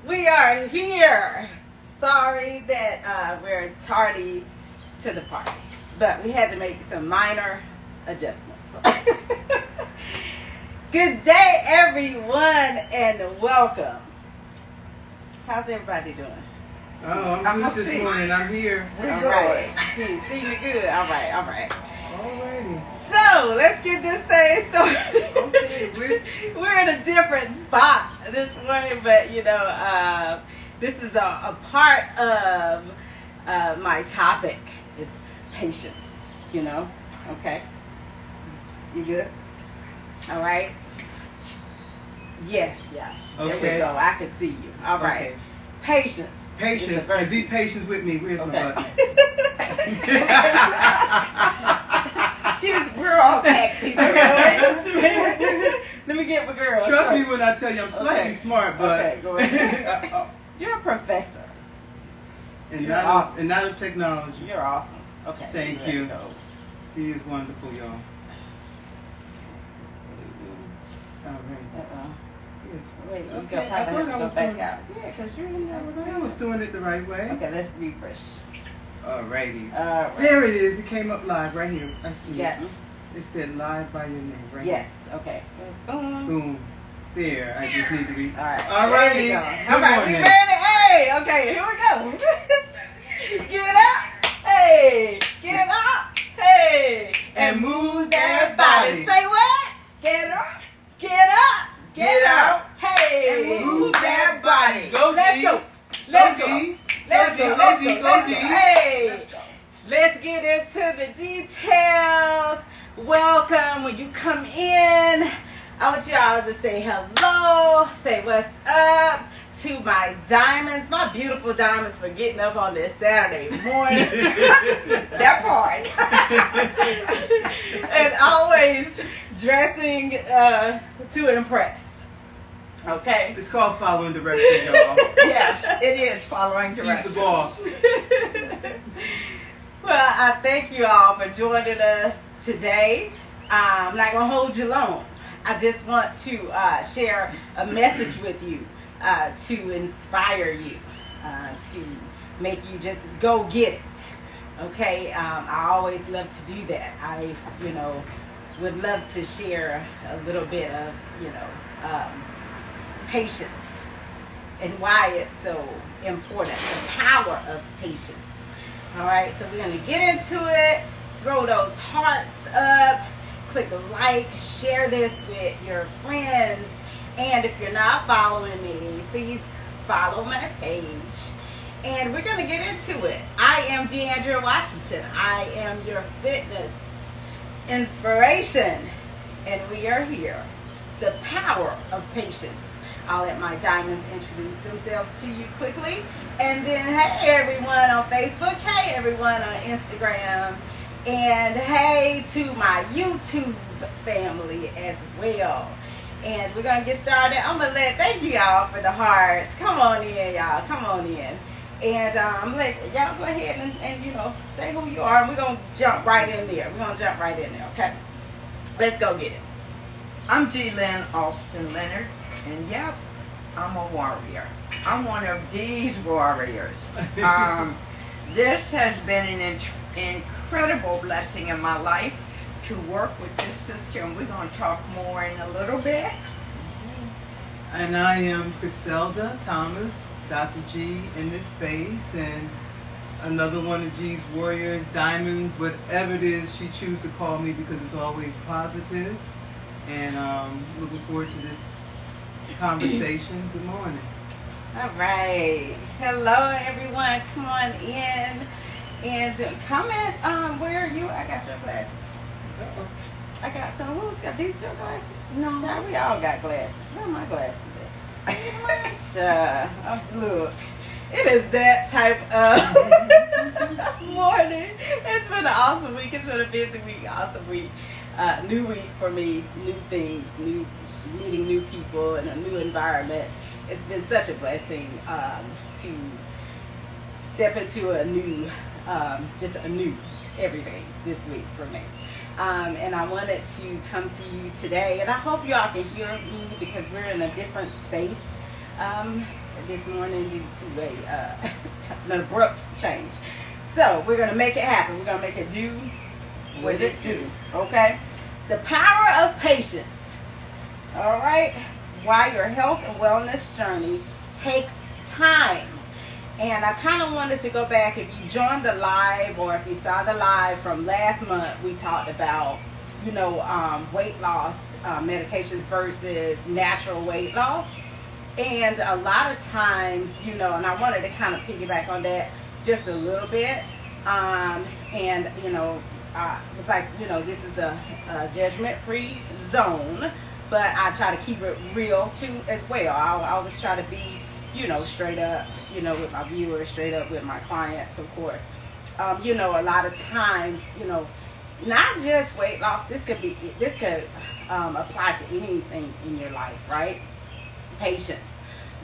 We are here. Sorry that we're tardy to the party, but we had to make some minor adjustments. Good day, everyone, and welcome. How's everybody doing? Oh, I'm good this morning. I'm here. All right. See me good. All right. Alrighty. So let's get this thing started. Okay, we're in a different spot this morning, but this is a part of my topic. It's patience. Okay. You good? All right. Yes. Okay. There we go. I can see you. All right. Okay. Patience. Patience. Be patient with me. Where's my button? We're all tech people. Let me get my girl. Trust me when I tell you I'm slightly smart, but okay, go ahead. You're a professor. and You're awesome. not of technology. You're awesome. Okay. Thank there you. we go. He is wonderful, y'all. All right. Wait, we Okay, go I thought I was back doing- out. Yeah, because you're in there. I was doing it the right way. Okay, let's refresh. Alrighty. Right. There it is. It came up live right here. I see You got it. me? It said live by your name right Yes. Okay. Boom. Boom. There. I just need to be. All right. Alrighty. There you go. Good All right, we morning. ready? Hey, okay, here we go. Get up. Hey. Get up. Hey. And move that body. Say what? Get up. Get up. Get out. Hey. And move that body. Go, Let's G. go. Let's go. Go, G. Let's Go, go. G. Let's Go, go. G. Go, Let's G. go. Hey. Let's get into the details. Welcome. When you come in, I want y'all to say hello, say what's up to my diamonds, my beautiful diamonds for getting up on this Saturday morning. That part. And always dressing to impress. Okay? It's called following directions, y'all. Yes, it is following She's the directions. boss. Well, I thank you all for joining us today. I'm not going to hold you long. I just want to share a message with you to inspire you, to make you just go get it. Okay? I always love to do that. I, would love to share a little bit of, patience and why it's so important, the power of patience. All right, so we're going to get into it. Throw those hearts up, click a like, share this with your friends, and if you're not following me, please follow my page. And we're going to get into it. I am Deandra Washington. I am your fitness inspiration, and we are here. The power of patience. I'll let my diamonds introduce themselves to you quickly. And then, hey everyone on Facebook, hey everyone on Instagram, and hey to my YouTube family as well. And we're going to get started. Thank you y'all for the hearts. Come on in, y'all. Come on in. And I'm going to let y'all go ahead and say who you are. And we're going to jump right in there. Okay? Let's go get it. I'm G. Lynn Alston Leonard, and yep, I'm a warrior. I'm one of these warriors. This has been an incredible blessing in my life to work with this sister, and we're going to talk more in a little bit. And I am Griselda Thomas, Dr. G in this space, and another one of G's warriors, diamonds, whatever it is she chooses to call me, because it's always positive. And looking forward to this conversation. Good morning. All right. Hello, everyone. Come on in and comment where are you. I got your glasses. I got some. Who's got these your glasses? No. Child, we all got glasses. Where are my glasses at? Look. It is that type of morning. It's been an awesome week. It's been a busy week, awesome week. New week for me, new things, meeting new people in a new environment. It's been such a blessing to step into a new, just a new everything this week for me. And I wanted to come to you today, and I hope you all can hear me because we're in a different space this morning due to an abrupt change. So we're gonna make it happen. We're gonna make it do what it do. Okay. The power of patience. All right. While your health and wellness journey takes time. And I kind of wanted to go back. If you joined the live or if you saw the live from last month, we talked about, weight loss medications versus natural weight loss. And a lot of times, and I wanted to kind of piggyback on that just a little bit. It's like, this is a judgment-free zone, but I try to keep it real too as well. I always try to be, straight up, with my viewers, straight up with my clients, of course. A lot of times, not just weight loss. This could apply to anything in your life, right? Patience.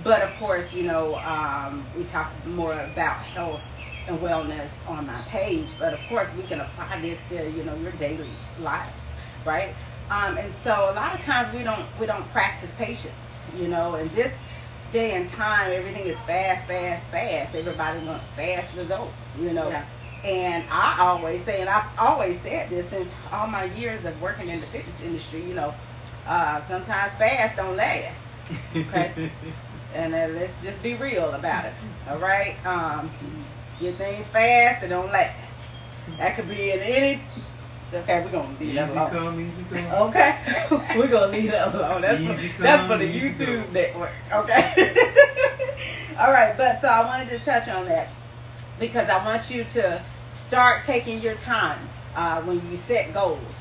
But of course, we talk more about health and wellness on my page. But of course, we can apply this to, your daily lives, right? And so a lot of times we don't practice patience, in this day and time, everything is fast. Everybody wants fast results, Yeah. And I always say, and I've always said this since all my years of working in the fitness industry, sometimes fast don't last. Okay? And let's just be real about it. All right? Get things fast, it don't last. That could be in any. Okay, we're gonna leave that alone. Easy come. Okay, we're gonna leave that alone. That's for the YouTube network. Okay. All right, but so I wanted to touch on that because I want you to start taking your time when you set goals.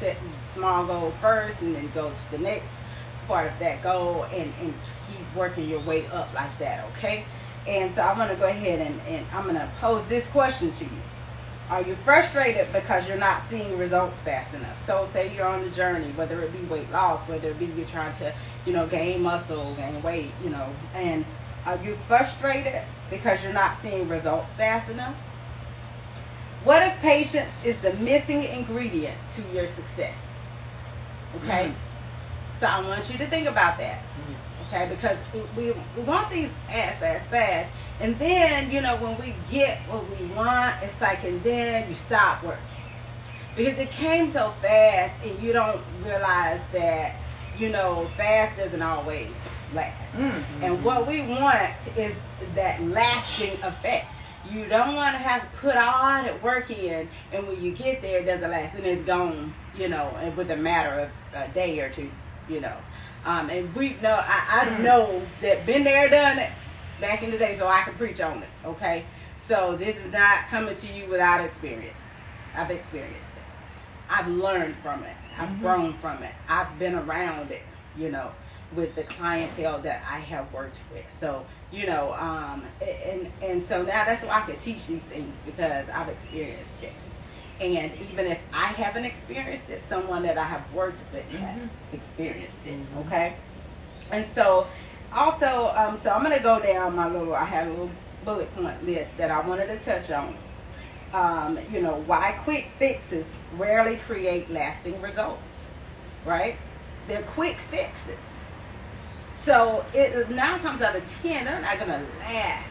Set small goals first, and then go to the next part of that goal, and keep working your way up like that. Okay. And so I'm gonna go ahead and I'm gonna pose this question to you. Are you frustrated because you're not seeing results fast enough? So say you're on the journey, whether it be weight loss, whether it be you're trying to, gain muscle, gain weight, and are you frustrated because you're not seeing results fast enough? What if patience is the missing ingredient to your success? Okay? Mm-hmm. So I want you to think about that. Mm-hmm. Okay? Because we want things fast. And then, when we get what we want, it's like, and then you stop working. Because it came so fast, and you don't realize that, fast doesn't always last. Mm-hmm. And what we want is that lasting effect. You don't want to have to put all that work in, and when you get there, it doesn't last, and it's gone, and with a matter of a day or two, And we know, I know that been there, done it. Back in the day, so I can preach on it, okay? So this is not coming to you without experience. I've experienced it. I've learned from it. I've grown from it. I've been around it, with the clientele that I have worked with. So, and so now that's why I can teach these things, because I've experienced it. And even if I haven't experienced it, someone that I have worked with has experienced it, okay? And so also, so I'm going to go down I had a little bullet point list that I wanted to touch on. Why quick fixes rarely create lasting results, right? They're quick fixes. So 9 times out of 10, they're not going to last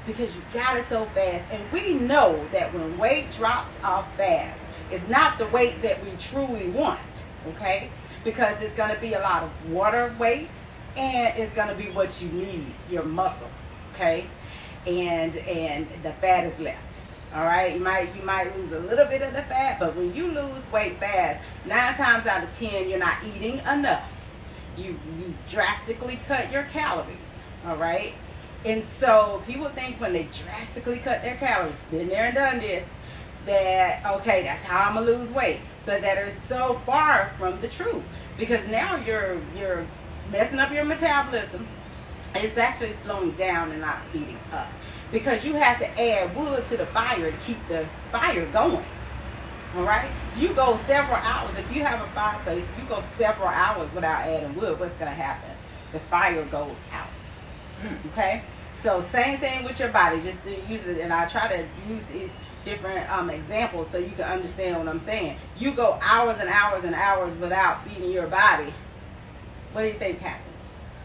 because you got it so fast. And we know that when weight drops off fast, it's not the weight that we truly want, okay? Because it's going to be a lot of water weight, and it's going to be what you need, your muscle, okay? And the fat is left, all right? You might lose a little bit of the fat, but when you lose weight fast, 9 times out of 10, you're not eating enough. You drastically cut your calories, all right? And so people think when they drastically cut their calories, been there and done this, that, okay, that's how I'm going to lose weight. But that is so far from the truth, because now you're messing up your metabolism. It's actually slowing down and not speeding up, because you have to add wood to the fire to keep the fire going. All right? You go several hours. If you have a fireplace, if you go several hours without adding wood, what's going to happen? The fire goes out. Okay? So same thing with your body. Just to use it, and I try to use these different examples so you can understand what I'm saying. You go hours and hours and hours without feeding your body. What do you think happens?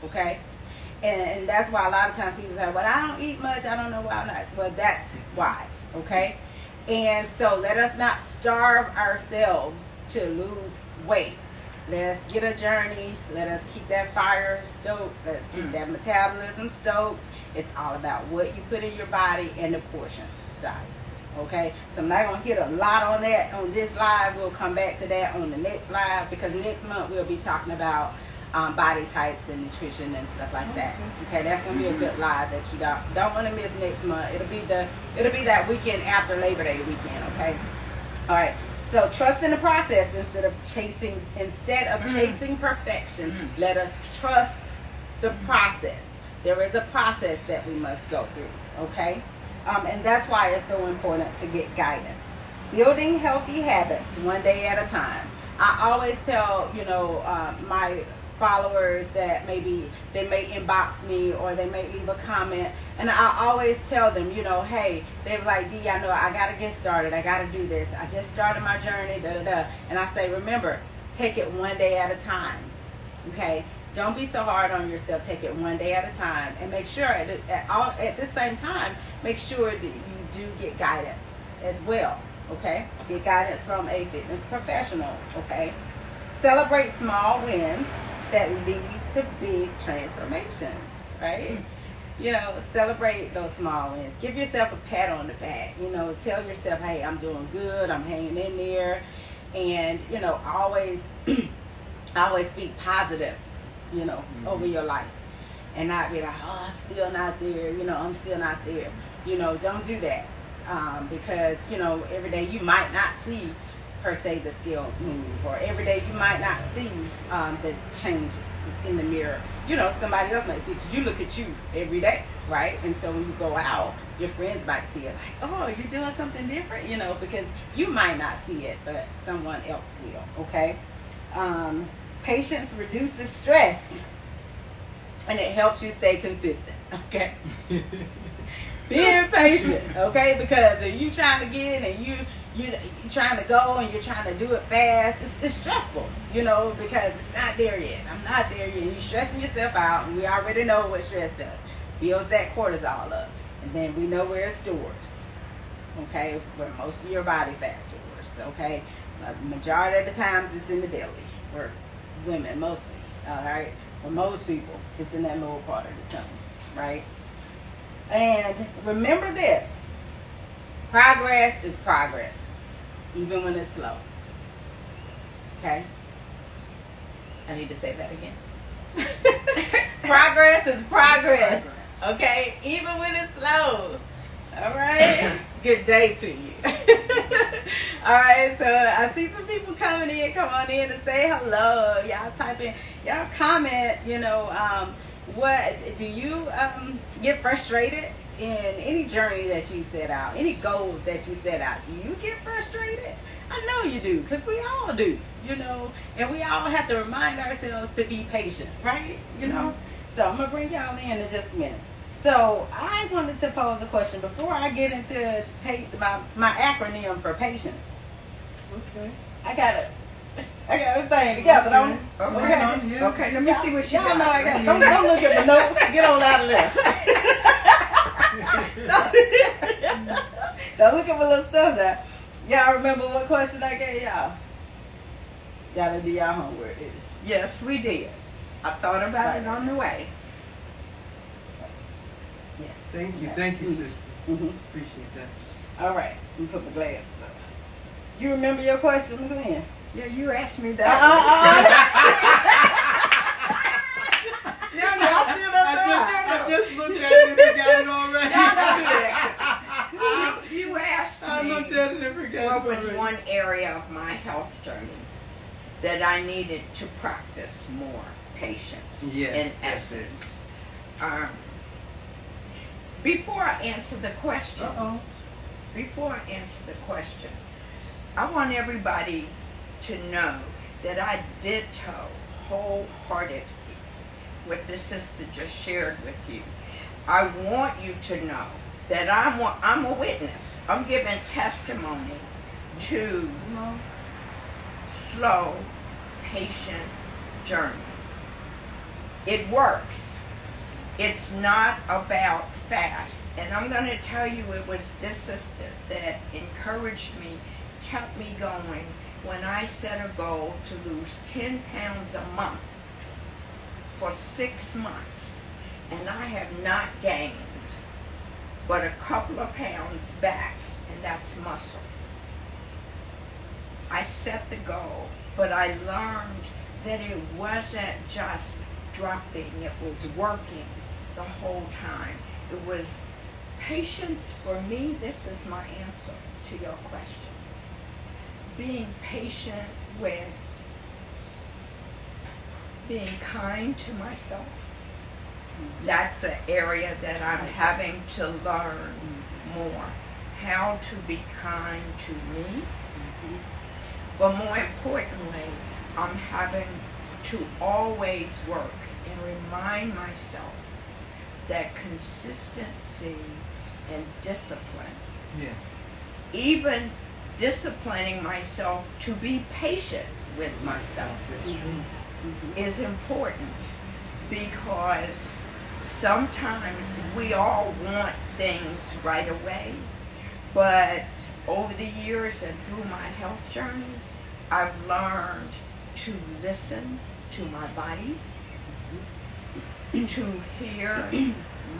Okay? And that's why a lot of times people say, well, I don't eat much, I don't know why I'm not. Well, that's why, okay? And so let us not starve ourselves to lose weight. Let's get a journey. Let us keep that fire stoked. Let's keep that metabolism stoked. It's all about what you put in your body and the portion sizes. Okay? So I'm not going to hit a lot on that on this live. We'll come back to that on the next live, because next month we'll be talking about body types and nutrition and stuff like that. Okay, that's going to be a good live that you don't want to miss next month. It'll be that weekend after Labor Day weekend. Okay? All right. So trust in the process instead of chasing perfection. Let us trust the process. There is a process that we must go through. Okay, and that's why it's so important to get guidance. Building healthy habits one day at a time. I always tell my followers that maybe they may inbox me or they may leave a comment, and I always tell them, hey, they're like, Dee, I know I gotta get started, I gotta do this, I just started my journey, and I say, remember, take it one day at a time. Okay, don't be so hard on yourself. Take it one day at a time, and make sure at the same time, make sure that you do get guidance as well. Okay, get guidance from a fitness professional. Okay, celebrate small wins that lead to big transformations, right? Celebrate those small wins. Give yourself a pat on the back. Tell yourself, hey, I'm doing good, I'm hanging in there. And, always speak positive, over your life. And not be like, oh, I'm still not there, I'm still not there. Don't do that. Because, every day you might not see per se the scale move, or every day you might not see the change in the mirror. Somebody else might see it, because you look at you every day, right? And so when you go out, your friends might see it like, oh, you're doing something different, because you might not see it, but someone else will. Okay. Patience reduces stress, and it helps you stay consistent. Okay. Being patient, okay, because if you trying to get and you're trying to go and you're trying to do it fast, it's stressful, because it's not there yet. I'm not there yet. You're stressing yourself out, and we already know what stress does. Builds that cortisol up, and then we know where it stores, okay, where most of your body fat stores, okay. Majority of the times it's in the belly, for women mostly, all right. For most people, it's in that lower part of the tummy, right. And remember this, progress is progress, even when it's slow. Okay? I need to say that again. Progress is progress. Okay? Even when it's slow. Alright? Good day to you. Alright, so I see some people coming in. Come on in and say hello. Y'all type in, y'all comment, what do you get frustrated in any journey that you set out, any goals that you set out? Do you get frustrated? I know you do, because we all do, and we all have to remind ourselves to be patient, right? So I'm gonna bring y'all in just a minute. So I wanted to pose a question before I get into my acronym for patience. Okay. I got this thing together, don't it? Okay, let me see what you got. Y'all know I got. Don't look at my notes. Get on out of there. Don't look at my little stuff now. Y'all remember what question I gave y'all? Y'all done do y'all homework, didn't you? Yes, we did. I thought about it on the way. Yes. Thank you, sister. Mm-hmm. Appreciate that. All right, let me put my glasses up. You remember your question, Ms. Lynn? Yeah, you asked me that. I just looked at it and forgot it already. You asked me I looked at it and forgot what it was already. one area of my health journey that I needed to practice more patience. Yes, in yes, essence. Before I answer the question, I want everybody to know that I ditto wholeheartedly what the sister just shared with you. I want you to know that I'm a witness. I'm giving testimony to slow, patient journey. It works. It's not about fast. And I'm going to tell you, it was this sister that encouraged me, kept me going when I set a goal to lose 10 pounds a month for 6 months. And I have not gained but a couple of pounds back, and that's muscle. I set the goal, but I learned that it wasn't just dropping, it was working the whole time. It was patience. For me, this is my answer to your question. Being patient with being kind to myself. That's an area that I'm having to learn more. How to be kind to me. But more importantly, I'm having to always work and remind myself that consistency and discipline, Yes. even disciplining myself to be patient with myself, That's true. is important, because sometimes we all want things right away, but over the years and through my health journey, I've learned to listen to my body, to hear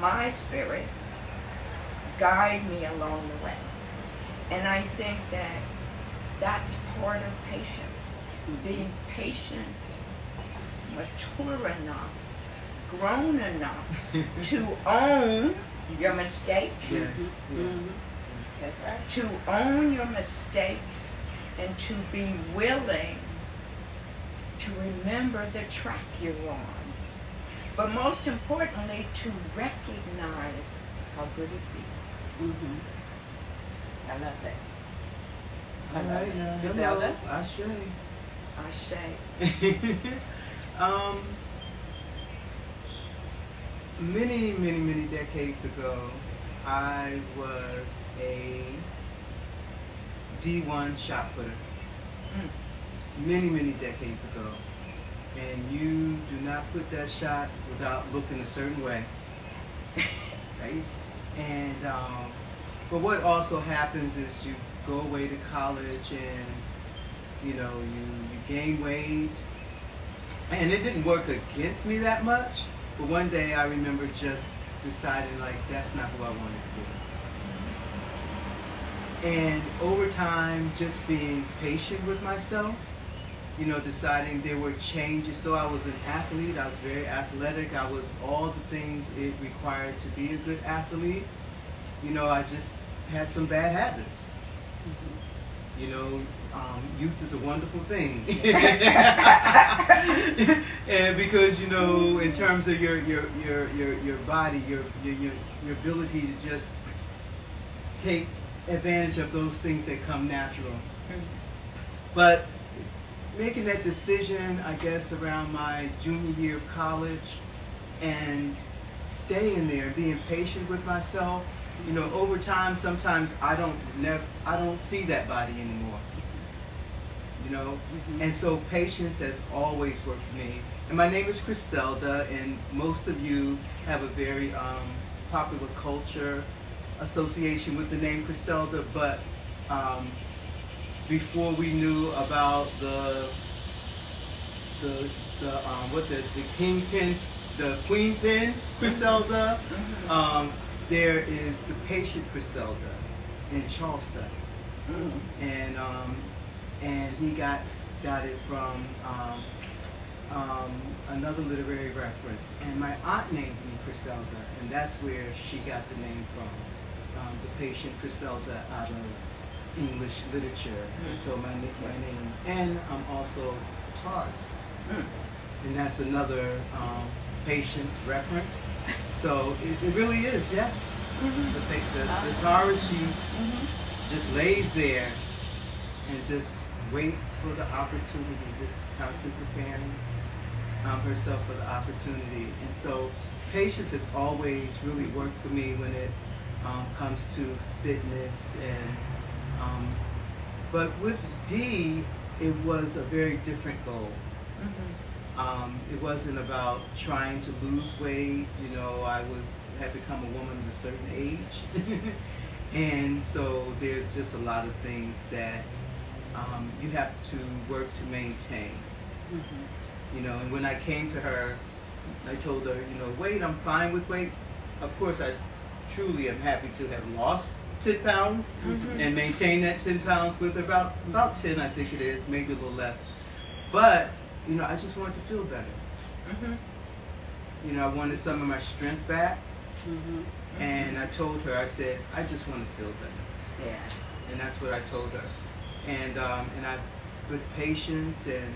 my spirit guide me along the way. And I think that that's part of patience. Being patient, mature enough, grown enough to own your mistakes, Yes. Yes. That's right. to own your mistakes, and to be willing to remember the track you're on. But most importantly, to recognize how good it feels. I love that. All right, now, hello, Griselda? I say, Many decades ago, I was a D1 shot putter. Many decades ago. And you do not put that shot without looking a certain way. Right? And, but what also happens is you go away to college and, you know, you gain weight. And it didn't work against me that much. But one day I remember just deciding, like, that's not who I wanted to be. And over time, just being patient with myself, you know, deciding there were changes. Though I was an athlete, I was very athletic, I was all the things it required to be a good athlete. You know, I just had some bad habits. You know, youth is a wonderful thing. And because, you know, in terms of your body, your ability to just take advantage of those things that come natural. But making that decision, I guess, around my junior year of college, and staying there, being patient with myself. You know, over time, sometimes I don't see that body anymore. You know, and so patience has always worked for me. And my name is Griselda, and most of you have a very popular culture association with the name Griselda. But before we knew about the kingpin, the queen pin Griselda, there is the patient Griselda in Charleston, and he got it from another literary reference. And my aunt named me Griselda, and that's where she got the name from. The patient Griselda out of English literature. So my name, and I'm also Taurus, and that's another patience reference. So it really is, yes. The Taurus, she just lays there and just waits for the opportunity, just constantly preparing herself for the opportunity. And so patience has always really worked for me when it comes to fitness. And but with D, it was a very different goal. It wasn't about trying to lose weight. You know, had become a woman of a certain age, and so there's just a lot of things that you have to work to maintain. You know, and when I came to her, I told her, you know, weight, I'm fine with weight. Of course, I truly am happy to have lost 10 pounds and maintain that 10 pounds with her, about 10, I think it is, maybe a little less. But, you know, I just wanted to feel better. You know, I wanted some of my strength back. And I told her, I said, I just want to feel better. Yeah. And that's what I told her. And I, with patience and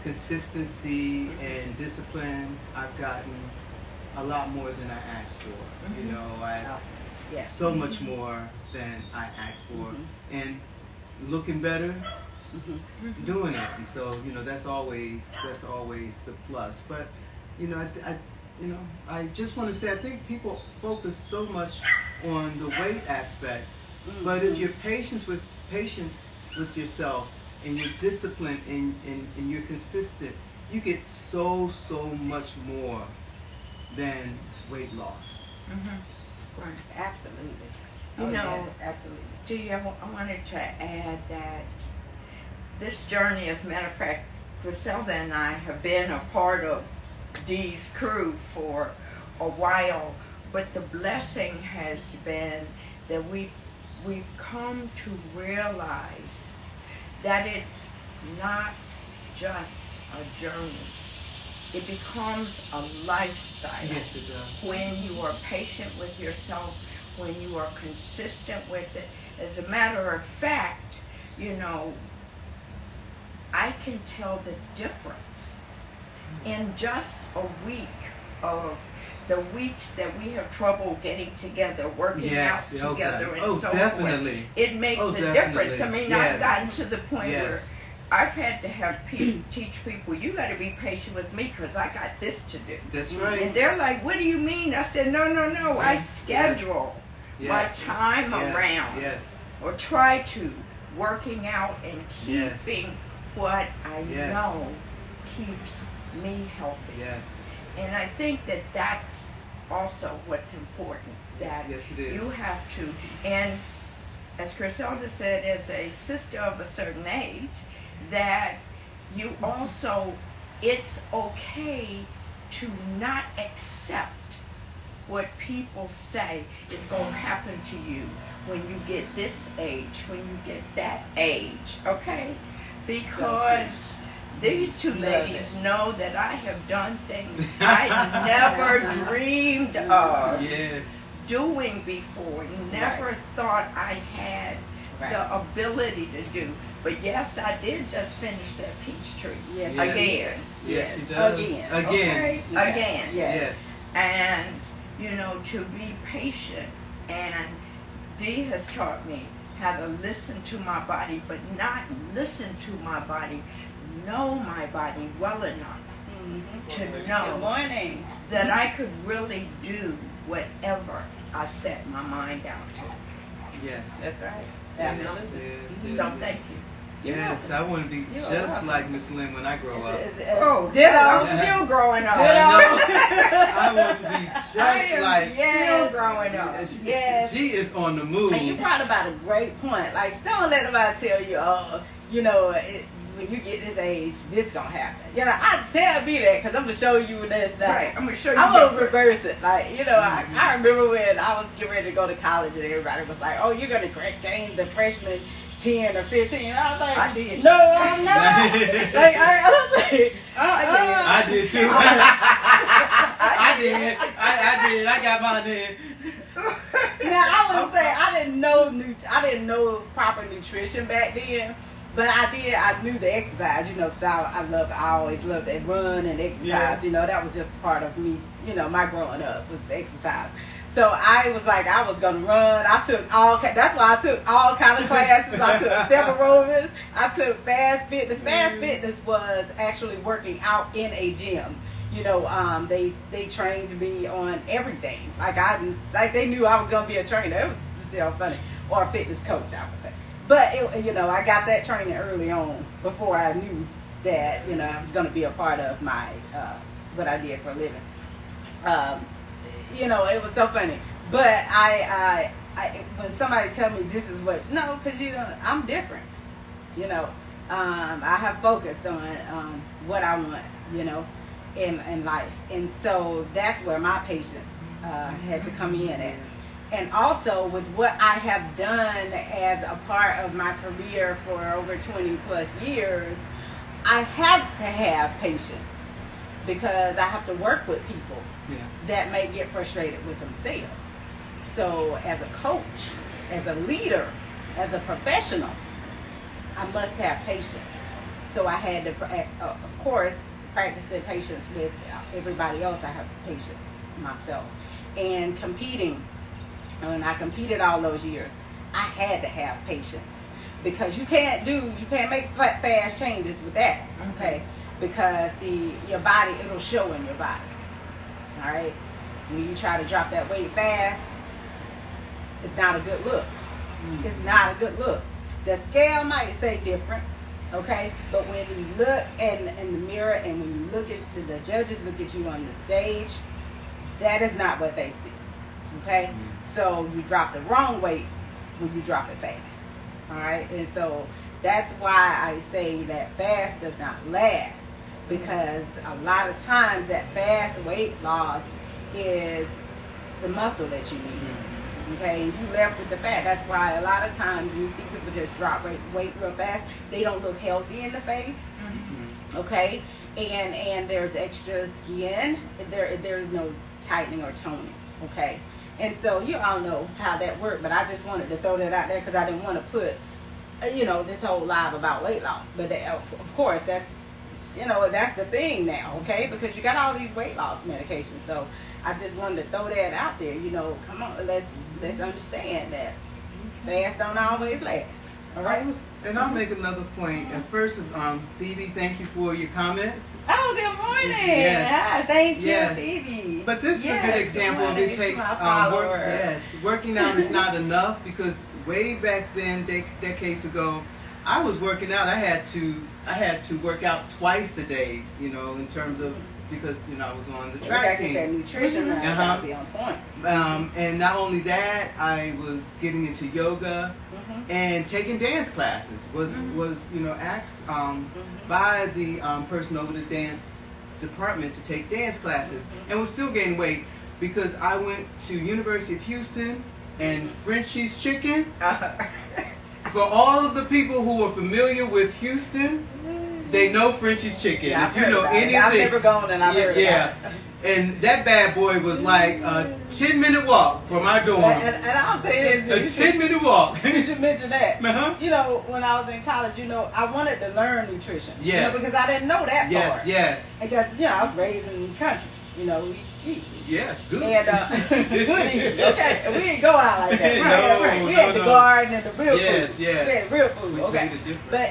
consistency and discipline, I've gotten a lot more than I asked for. You know, Yes. so much more than I asked for, and looking better, doing it. And so, you know, that's always the plus. But, you know, I just want to say, I think people focus so much on the weight aspect, but if you're patient with yourself, and you're disciplined and you're consistent, you get so much more than weight loss. Right. Absolutely. You know, absolutely. Dee, I wanted to add that this journey, as a matter of fact, Griselda and I have been a part of Dee's crew for a while, but the blessing has been that we've come to realize that it's not just a journey. It becomes a lifestyle. Yes, it does. When you are patient with yourself, when you are consistent with it. As a matter of fact, you know, I can tell the difference in just a week of the weeks that we have trouble getting together, working out together, and so definitely. forth. It makes a difference. I mean, I've gotten to the point where I've had to have teach people, you got to be patient with me because I got this to do. That's right. And they're like, what do you mean? I said, no. I schedule my time around, or try to, working out and keeping what I know keeps me healthy. Yes. And I think that that's also what's important, that you have to, and as Griselda said, as a sister of a certain age, that you also, it's okay to not accept what people say is going to happen to you when you get this age, when you get that age, okay? Because these two ladies know that I have done things I never dreamed of doing before, never thought I had the ability to do. But yes, I did just finish that Peachtree again. Yes, she does. Again. Okay? Again. Yes. And, you know, to be patient. And Dee has taught me how to listen to my body, but not listen to my body, know my body well enough to know that I could really do whatever I set my mind out to. Yes. That's right. Absolutely. So thank you. Yes, I want to be just like Miss Lynn when I grow up. Oh, I'm still growing up. I want to be just like. Still growing up. Yes. She is on the move. And you brought about a great point. Like, don't let nobody tell you, you know, when you get this age, this gonna happen. You know, I tell me that because I'm gonna show you this now. Right, I'm gonna show you. I'm gonna reverse it. Like, you know, I remember when I was getting ready to go to college and everybody was like, oh, you're gonna gain the freshman 10 or 15. I was like, I did. No, I'm not. Like, I was like, I did too. I did. I got mine in. Now I would say I didn't know proper nutrition back then, but I knew the exercise, you know, because I always loved to run and exercise. You know, that was just part of me. You know, my growing up was exercise. So I was like, I was gonna run. That's why I took all kind of classes. I took step aerobics. I took fast fitness. Fast fitness was actually working out in a gym. You know, they trained me on everything. Like they knew I was gonna be a trainer. It was still funny, or a fitness coach, I would say. But you know, I got that training early on before I knew that is going to be a part of my what I did for a living. It was so funny. But I when somebody tell me this is what, no, because I'm different. I have focused on what I want, in life, and so that's where my patience had to come in at. And also with what I have done as a part of my career for over 20 plus years, I have to have patience because I have to work with people that may get frustrated with themselves. So as a coach, as a leader, as a professional, I must have patience. So I had to, of course, practicing patience with everybody else. I have patience myself. And competing, when I competed all those years, I had to have patience because you can't make fast changes with that, okay? Because see, your body, it'll show in your body, all right? When you try to drop that weight fast, it's not a good look. It's not a good look. The scale might say different, okay? But when you look in the mirror and when you look at the judges look at you on the stage, that is not what they see, okay? So you drop the wrong weight when you drop it fast, all right? And so that's why I say that fast does not last, because a lot of times that fast weight loss is the muscle that you need. Okay, you left with the fat. That's why a lot of times you see people just drop weight real fast. They don't look healthy in the face. Okay, and there's extra skin. There's no tightening or toning. Okay, and so you all know how that works. But I just wanted to throw that out there because I didn't want to put this whole live about weight loss. But of course that's that's the thing now. Okay, because you got all these weight loss medications. So I just wanted to throw that out there. Come on, let's understand that fast don't always last. All right. And I'll make another point. And first, Phoebe, thank you for your comments. Oh, good morning. Yes. Hi, thank you, Yes. Phoebe. But this is a good example of it takes working out is not enough, because way back then, decades ago, I was working out. I had to work out twice a day. In terms of, because I was on the track team. That nutrition gotta be on point. And not only that, I was getting into yoga and taking dance classes. Was asked by the person over the dance department to take dance classes, and was still gaining weight because I went to University of Houston and Frenchie's Chicken. For all of the people who are familiar with Houston, they know Frenchie's Chicken. Yeah, if you know anything, I've never gone and I've heard about it. And that bad boy was like a 10-minute walk from our dorm. And I'll say this. A 10-minute walk. You should mention that. Uh-huh. When I was in college, I wanted to learn nutrition. Yes. Because I didn't know that part. Yes. Because, I was raised in the country. We eat. Yes, good. And, good eating. Okay, we didn't go out like that. No, we had the garden and the real food. Yes. We had real food. We Okay. made a difference. But,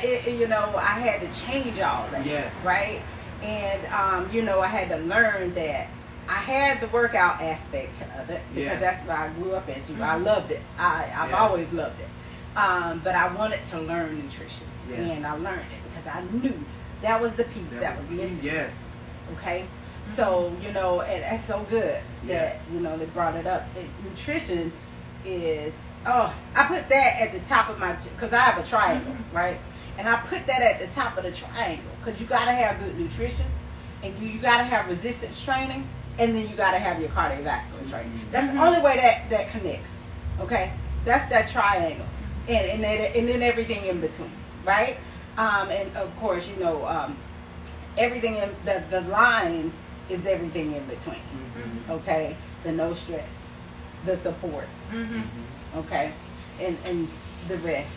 I had to change all that. Yes. Right? And, I had to learn that I had the workout aspect of it because that's what I grew up into. I loved it. I've always loved it. But I wanted to learn nutrition. Yes. And I learned it because I knew that was the piece that was missing. Yes. Okay? So, and that's so good Yes. that, they brought it up. Nutrition is, I put that at the top of my, because I have a triangle, right? And I put that at the top of the triangle because you got to have good nutrition and you got to have resistance training, and then you got to have your cardiovascular training. That's the only way that connects, okay? That's that triangle. And then everything in between, right? And of course, everything in the lines is everything in between. Okay, the no stress, the support, okay, and the rest.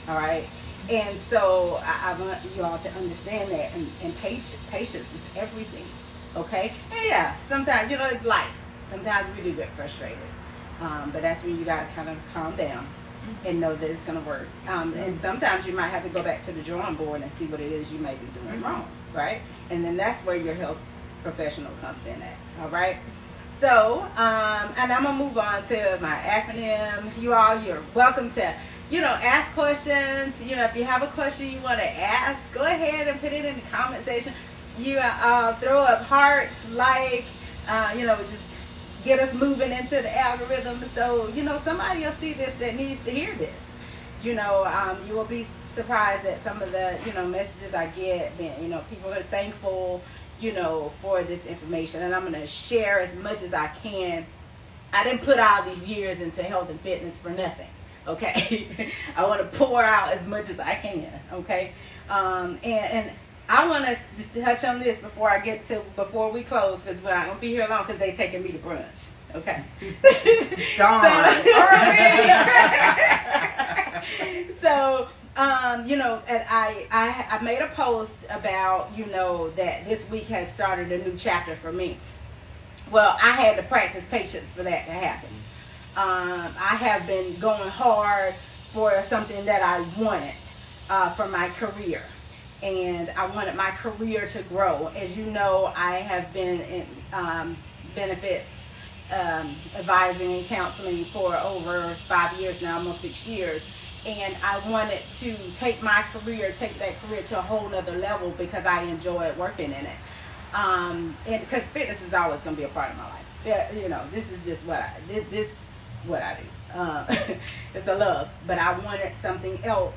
All right, and so I want you all to understand that, and patience is everything. Okay, and sometimes it's life. Sometimes we do get frustrated, but that's when you gotta kind of calm down and know that it's gonna work. And sometimes you might have to go back to the drawing board and see what it is you may be doing wrong, right? And then that's where your health professional comes in at. All right. So, and I'm gonna move on to my acronym. You're welcome to, ask questions. If you have a question you want to ask, go ahead and put it in the comment section. You throw up hearts, just get us moving into the algorithm. So, somebody will see this that needs to hear this. You will be surprised at some of the, messages I get. People are thankful, for this information, and I'm going to share as much as I can. I didn't put all these years into health and fitness for nothing, okay? I want to pour out as much as I can, okay? And I want to touch on this before we close, because we're not going to be here long because they're taking me to brunch, okay? Darn. So, and I made a post about, that this week has started a new chapter for me. Well, I had to practice patience for that to happen. I have been going hard for something that I wanted for my career. And I wanted my career to grow. As you know, I have been in benefits advising and counseling for over 5 years now, almost 6 years. And I wanted to take that career to a whole nother level because I enjoy working in it. And because fitness is always going to be a part of my life. This is just what I do. It's a love. But I wanted something else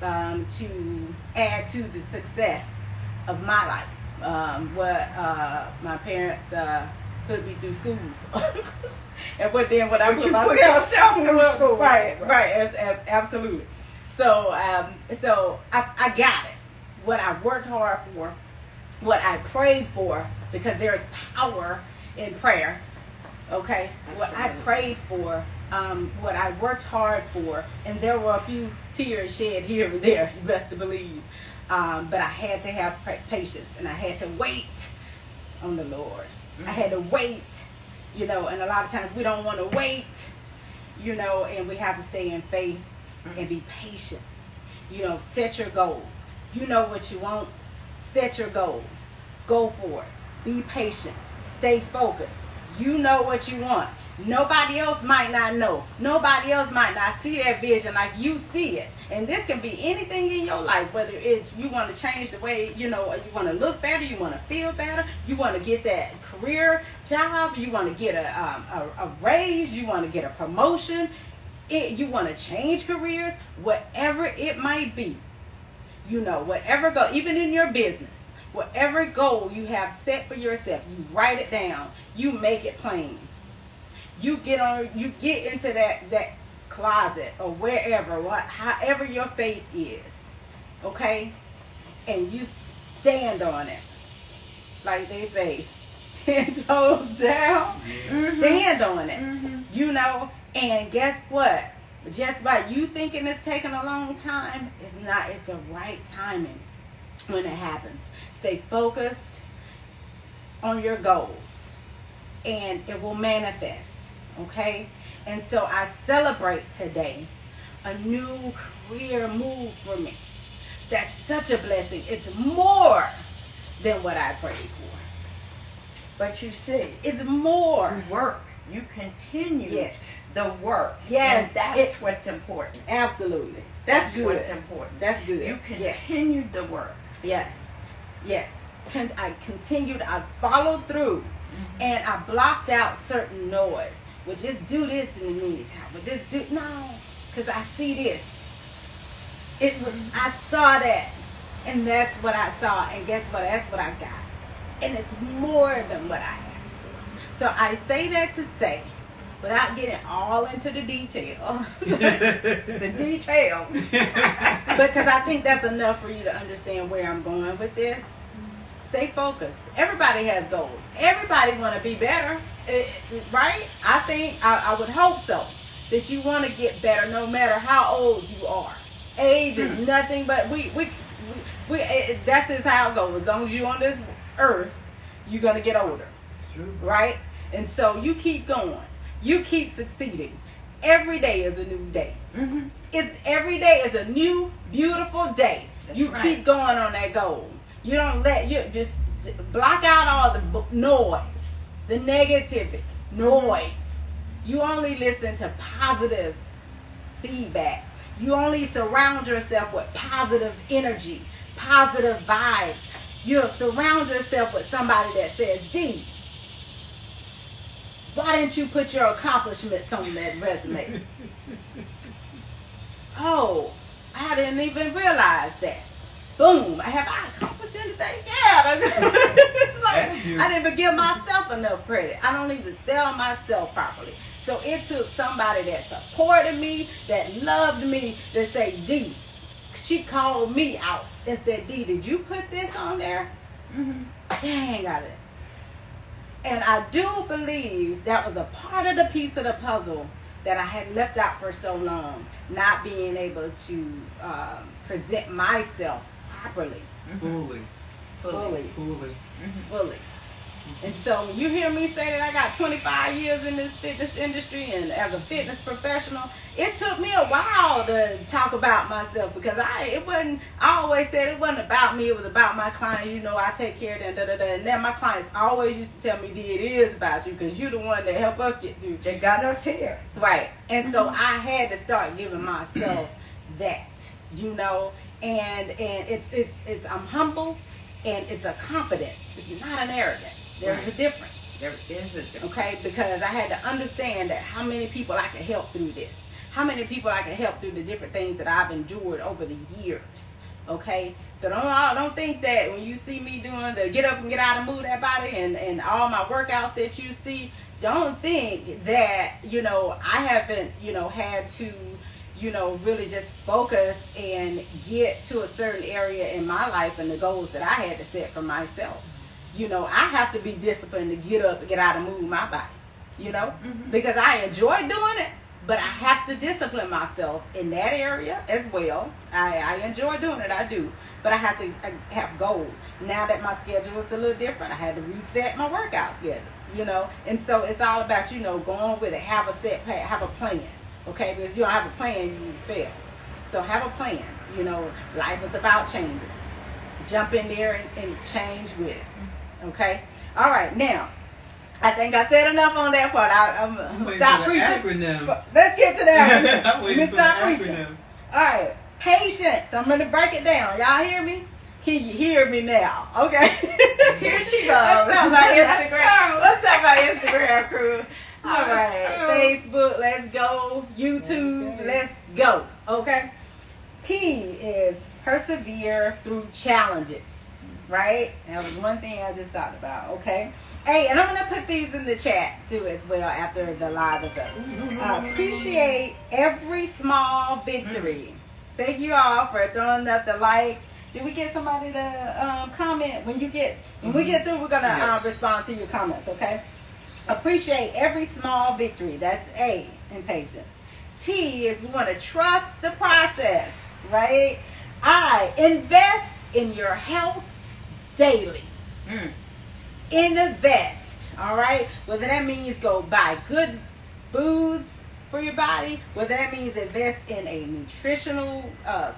to add to the success of my life. My parents put me through school. And what I But you put yourself through school. Right, absolutely. So I got it. What I worked hard for, what I prayed for, because there is power in prayer. Okay, what I prayed for, what I worked hard for, and there were a few tears shed here and there, you best to believe. But I had to have patience, and I had to wait on the Lord. I had to wait, and a lot of times we don't want to wait, and we have to stay in faith and be patient. Set your goal. You know what you want. Set your goal. Go for it. Be patient. Stay focused. You know what you want. Nobody else might not know. Nobody else might not see that vision like you see it. And this can be anything in your life, whether it's you want to change the way, you want to look better, you want to feel better, you want to get that career job, you want to get a raise, you want to get a promotion, you want to change careers, whatever it might be. Whatever goal, even in your business, whatever goal you have set for yourself, you write it down, you make it plain. You get into that closet or wherever, however your faith is, okay, and you stand on it, like they say, 10 toes down. Stand on it, and guess what? Just by you thinking it's taking a long time, it's not. It's the right timing when it happens. Stay focused on your goals, and it will manifest. Okay, and so I celebrate today a new career move for me. That's such a blessing. It's more than what I prayed for. But you see, it's more. You work. You continue Yes. the work. Yes. And that's what's important. Absolutely. That's good. what's important. That's good. You Yes. continued the work. Yes. I continued. I followed through, and I blocked out certain noise. Well, just do this in the meantime. Well, just do because I see this. I saw that, and that's what I saw, and guess what? That's what I got, and it's more than what I asked for. So I say that to say, without getting all into the detail, the details, because I think that's enough for you to understand where I'm going with this. Stay focused. Everybody has goals. Everybody want to be better, right? I think, I would hope so, that you want to get better no matter how old you are. Age is nothing but, that's just how it goes. As long as you're on this earth, you're going to get older. It's true. Right? And so you keep going. You keep succeeding. Every day is a new day. Every day is a new, beautiful day. That's you right. keep going on that goal. You don't you just block out all the noise, the negativity. noise. You only listen to positive feedback. You only surround yourself with positive energy, positive vibes. You'll surround yourself with somebody that says, D, why didn't you put your accomplishments on that resume? Oh, I didn't even realize that. Boom. Have I accomplished anything? Yeah. It's like, I didn't even give myself enough credit. I don't even sell myself properly. So it took somebody that supported me, that loved me, that say, D. She called me out and said, D, did you put this on there? Mm-hmm. Dang, I did. And I do believe that was a part of the piece of the puzzle that I had left out for so long, not being able to present myself properly. Fully. And so when you hear me say that I got 25 years in this fitness industry and as a fitness professional, it took me a while to talk about myself because I always said it wasn't about me, it was about my clients. You know, I take care of them, and then my clients always used to tell me, D, it is about you because you're the one that helped us get through. They got us here. Right. And so I had to start giving myself that, you know, and it's I'm humble and it's a confidence. It's not an arrogance. There's a difference. There is a difference. Okay, because I had to understand that how many people I could help through this. How many people I could help through the different things that I've endured over the years. Okay? So don't think that when you see me doing the get up and get out and move that body and all my workouts that you see, don't think that, you know, I haven't, you know, had to, you know, really just focus and get to a certain area in my life and the goals that I had to set for myself. You know, I have to be disciplined to get up and get out and move my body, you know, because I enjoy doing it, but I have to discipline myself in that area as well. I enjoy doing it, I do, but I have to have goals. Now that my schedule is a little different, I had to reset my workout schedule, you know, and so it's all about, you know, going with it, have a set plan, have a plan, okay, because if you don't have a plan, you fail. So have a plan, you know, life is about changes. Jump in there and change with it. Okay. All right. Now, I think I said enough on that part. I'm gonna stop preaching. Acronym. Let's get to that. I'm waiting for the Stop preaching. acronym. All right. Patience. I'm gonna break it down. Y'all hear me? Can you hear me now? Okay. Here she goes. What's up, my Let's Instagram? go. What's up, my Instagram crew? All Let's right. go. Facebook. Let's go. YouTube. Okay. Let's go. Okay. P is persevere through challenges. Right? That was one thing I just thought about, okay? Hey, and I'm going to put these in the chat, too, as well, after the live is up. Appreciate every small victory. Thank you all for throwing up the likes. Did we get somebody to comment? When we get through, we're going to respond to your comments, okay? Appreciate every small victory. That's A, in patience. T is we want to trust the process, right? I, invest in your health daily. Invest, all right? Whether that means go buy good foods for your body, whether that means invest in a nutritional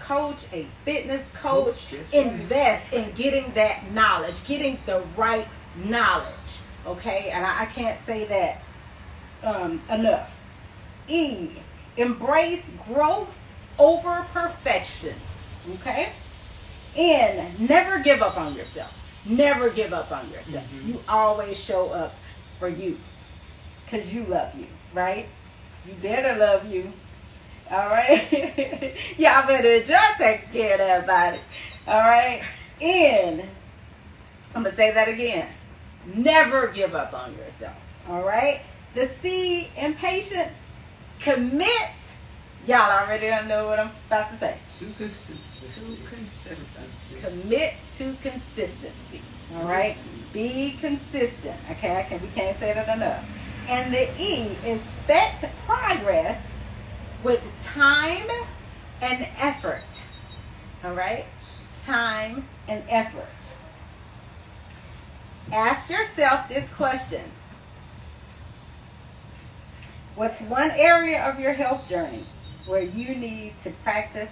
coach, a fitness coach, invest in getting that knowledge, getting the right knowledge, okay? And I can't say that enough. E, embrace growth over perfection, okay? And never give up on yourself. Never give up on yourself. You always show up for you because you love you, right? You better love you. All right? Y'all better enjoy taking care of that body. All right? And I'm going to say that again. Never give up on yourself. All right? The C, impatience, commit. Y'all already know what I'm about to say. Commit to consistency. All right? Be consistent. Okay? We can't say that enough. And the E, expect progress with time and effort. All right? Time and effort. Ask yourself this question. What's one area of your health journey where you need to practice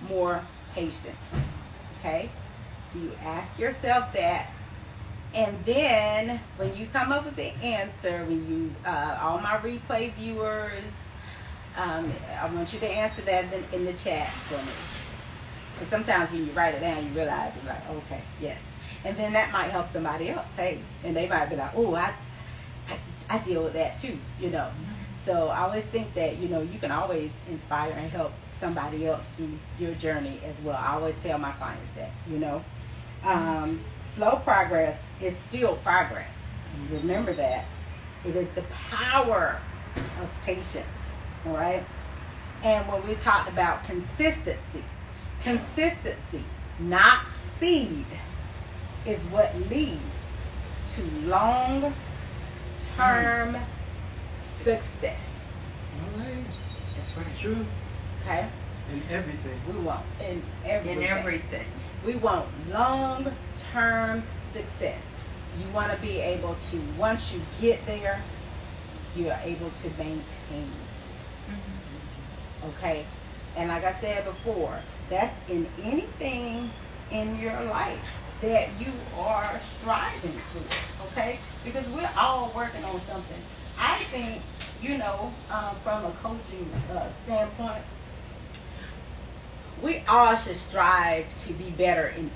more patience? Okay? So you ask yourself that, And then when you come up with the answer, when you, all my replay viewers, I want you to answer that in the chat for me. And sometimes when you write it down, you realize it's like, okay, yes. And then that might help somebody else. Hey, and they might be like, oh, I deal with that too, you know. So I always think that, you know, you can always inspire and help somebody else through your journey as well. I always tell my clients that, you know. Slow progress is still progress. Remember that. It is the power of patience, all right? And when we talked about consistency, not speed, is what leads to long-term success. All right. That's right. True. Okay? In everything. We want in everything. In everything. We want long-term success. You want to be able to, once you get there, you are able to maintain. Okay? And like I said before, that's in anything in your life that you are striving for. Okay? Because we're all working on something. I think, you know, from a coaching standpoint, we all should strive to be better in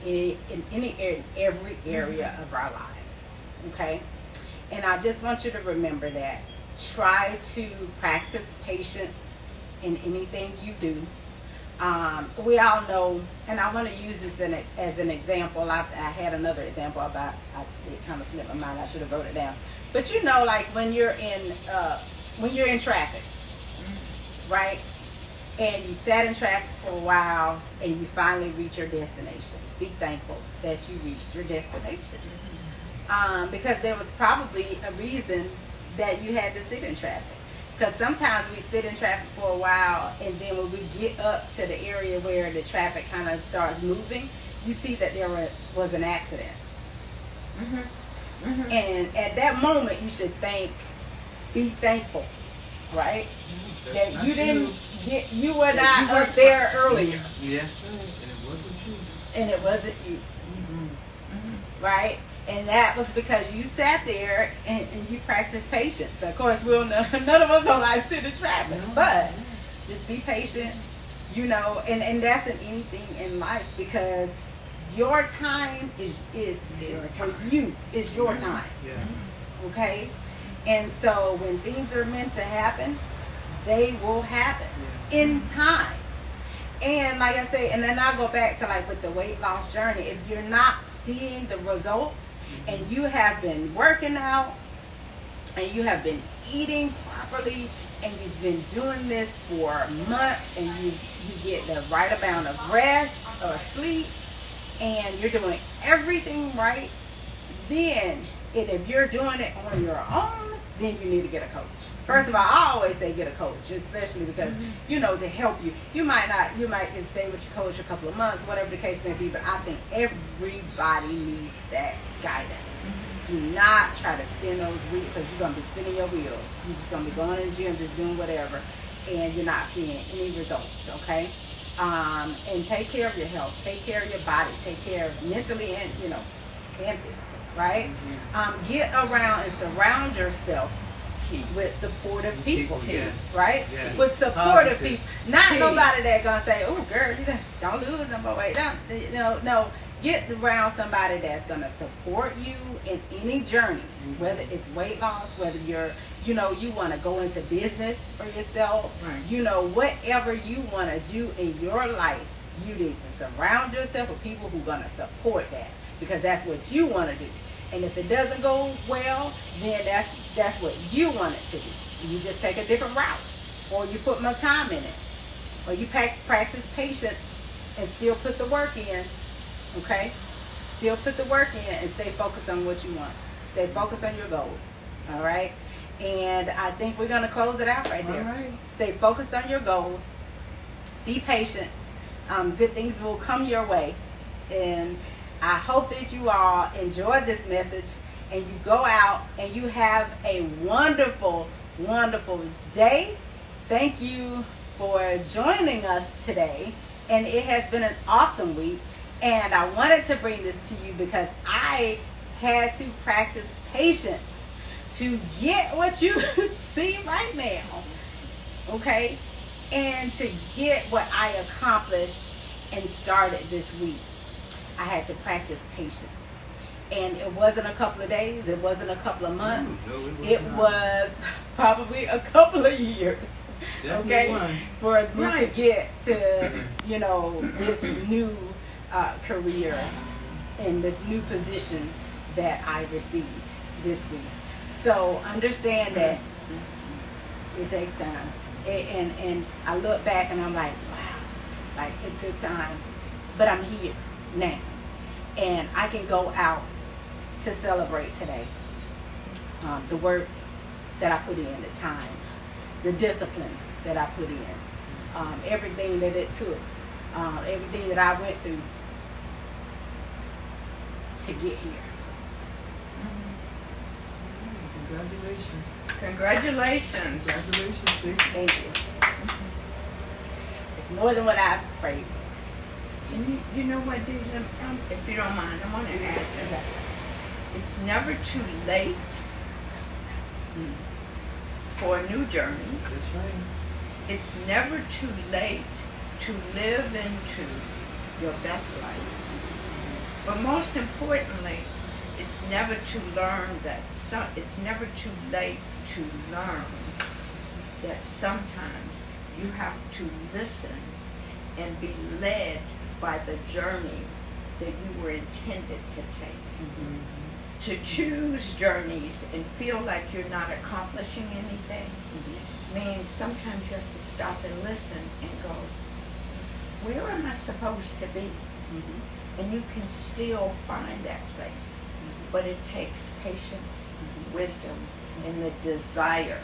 every area of our lives, okay? And I just want you to remember that. Try to practice patience in anything you do. We all know, and I want to use this as an example. I had another example about, it kind of slipped my mind. I should have wrote it down. But you know, like when you're in traffic, right? And you sat in traffic for a while, and you finally reach your destination. Be thankful that you reached your destination, because there was probably a reason that you had to sit in traffic. Because sometimes we sit in traffic for a while, and then when we get up to the area where the traffic kind of starts moving, you see that there was an accident. And at that moment, you should be thankful, right? That you didn't get, you were not up there earlier. Yes, and it wasn't you. And it wasn't you, right? And that was because you sat there and you practiced patience. Of course, none of us don't like to sit in traffic, but just be patient, you know. And that's in anything in life, because your time is for you. Is your time. Yes. Okay? And so when things are meant to happen, they will happen in time. And like I say, and then I'll go back to like with the weight loss journey. If you're not seeing the results, and you have been working out, and you have been eating properly, and you've been doing this for months, and you get the right amount of rest or sleep, and you're doing everything right, then if you're doing it on your own, then you need to get a coach. First of all, I always say get a coach, especially because, you know, to help you. You might just stay with your coach a couple of months, whatever the case may be, but I think everybody needs that guidance. Do not try to spin those wheels, because you're going to be spinning your wheels. You're just going to be going in the gym, just doing whatever, and you're not seeing any results, okay? And take care of your health, take care of your body, take care of mentally and, you know, and physically, right? Get around and surround yourself with supportive people, yes. right? Yes. With supportive Positive. people. Not nobody that's going to say, oh, girl, you don't lose no more weight. No. Get around somebody that's going to support you in any journey, whether it's weight loss, whether you're, you know, you want to go into business for yourself, Right. you know, whatever you want to do in your life, you need to surround yourself with people who are going to support that, because that's what you want to do. And if it doesn't go well, then that's what you want it to be. You just take a different route, or you put more time in it, or you practice patience and still put the work in. Okay? Still put the work in and stay focused on what you want. Stay focused on your goals. All right? And I think we're going to close it out right there. All right. Stay focused on your goals. Be patient. Good things will come your way. And I hope that you all enjoyed this message, and you go out and you have a wonderful, wonderful day. Thank you for joining us today. And it has been an awesome week. And I wanted to bring this to you because I had to practice patience to get what you see right now, okay? And to get what I accomplished and started this week. I had to practice patience. And it wasn't a couple of days, it wasn't a couple of months, it was probably a couple of years, okay, for me to get to, you know, this new career and this new position that I received this week. So understand that it takes time. And I look back and I'm like, wow, like it took time, but I'm here now. And I can go out to celebrate today. The work that I put in, the time, the discipline that I put in, everything that it took, everything that I went through to get here. Congratulations. Congratulations. Congratulations, Vic. Thank you. It's more than what I prayed for. And you know what, Dee, if you don't mind, I want to add this. It's never too late for a new journey. That's right. It's never too late to live into your best life. But most importantly, it's never too it's never too late to learn that sometimes you have to listen and be led by the journey that you were intended to take. To choose journeys and feel like you're not accomplishing anything means sometimes you have to stop and listen and go, where am I supposed to be? And you can still find that place. But it takes patience, wisdom, and the desire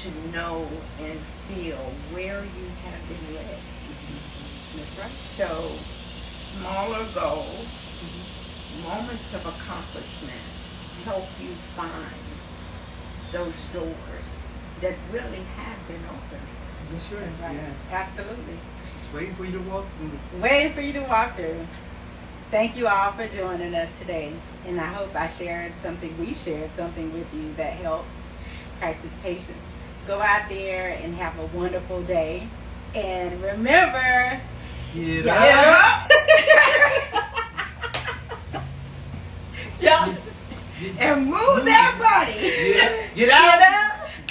to know and feel where you have been led. That's right. So, smaller goals, moments of accomplishment help you find those doors that really have been opened. That's right. Right. Yes. Absolutely. Just waiting for you to walk through. Waiting for you to walk through. Thank you all for joining us today. And I hope we shared something with you that helps practice patience. Go out there and have a wonderful day. And remember, Get up. Yeah. And move that body. Get out.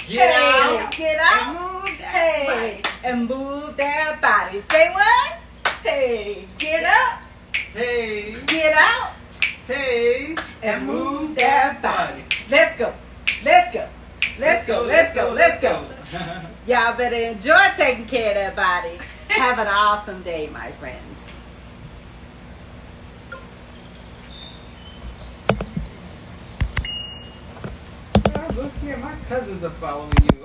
Get out. Get out. And move that body. And move that body. Say what? Hey, get up. Hey. Get out. Hey. And move that body. Let's go. Let's go. Let's go. Let's go. Let's go. Y'all better enjoy taking care of that body. Have an awesome day, my friends. Look here, my cousins are following you.